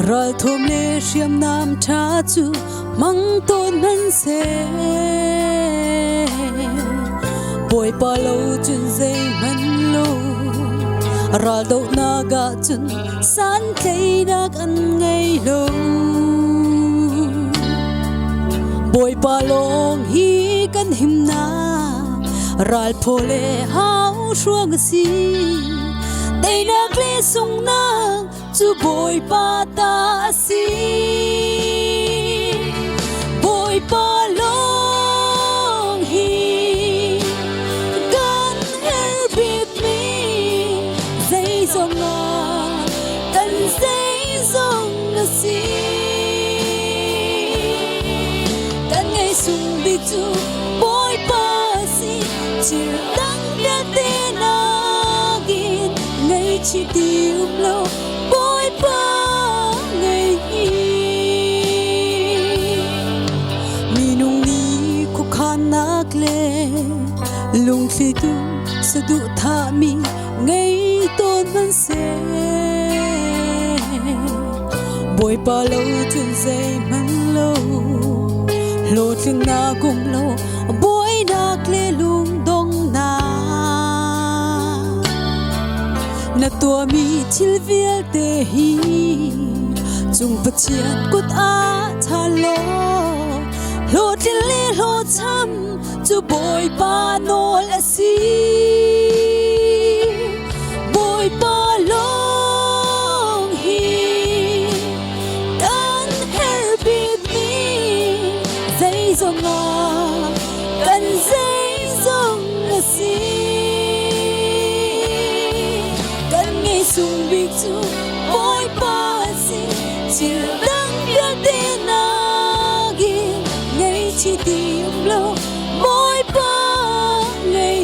Ral thom le shiam nam tha chu mang ton man se boy pa lo chun zai man lo ral do na ga chun san thei dak an ngai lo boy pa long hi kan him na ral phole hau shuang si dei na kle sung na chu boy pa ta si boy pa long hi kan help me zai song na kan zai song na si kan ngai sung bi chu boy pa si chir dang ya te na gin ngai chi tium lo boy pa ngai minung ni khu khan nak le lung phi tu sa du tha mi ngai ton man se boy pa lo chun zai man lo lo thing na kum lo boy nak le lung dong na na tua mi chil vial te hi chung pachiat kut a tha lo tin le lo cham chu boy pa no la si boy pa long hi kan help me zai zong na kan zai zong la si sung big chu boy pa si chil dang ya te na gi ngai chi tium lo boy pa ngai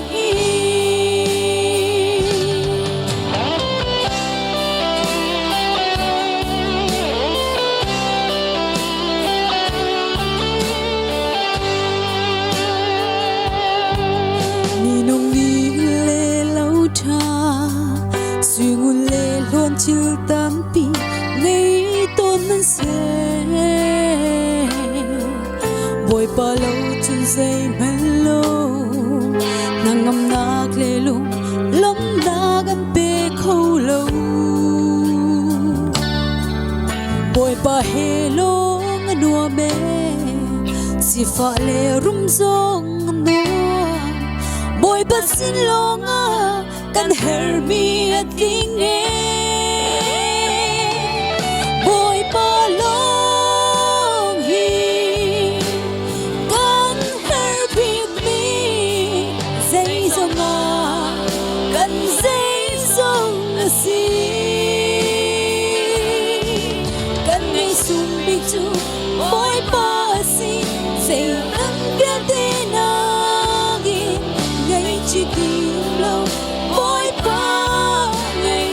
ni nong ni le lau tha ngun le lon chil tam pi nei ton man se boy pa lo chun zai man lo nangam nak le lu lom da gam pe kho lo boy pa he lo nganua me si fa le rum zong no boy pa sin lo nga can help me again boy pa long hi can help me zai song na can zai song na si can ngai sum bi chu boy pa si zai ang bia te na gi ngai chi ti lo boy pa ngai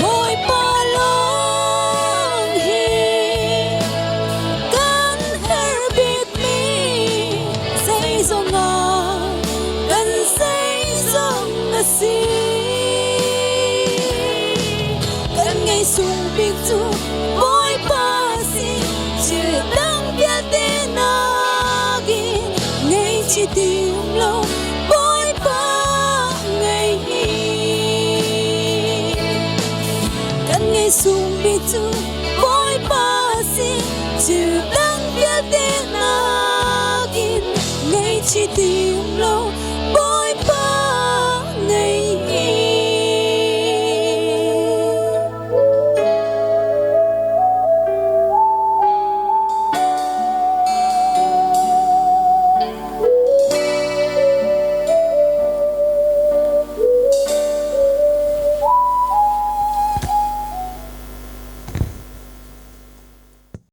boy pa long hi kan help me zai song na kan zai song na si kan ngai sung big chu boy pa si chil dang bia te na chi tium lo boy pa ngai kan ngai sung bi chu boy pa si chil dang bia te na gin ngai chi tium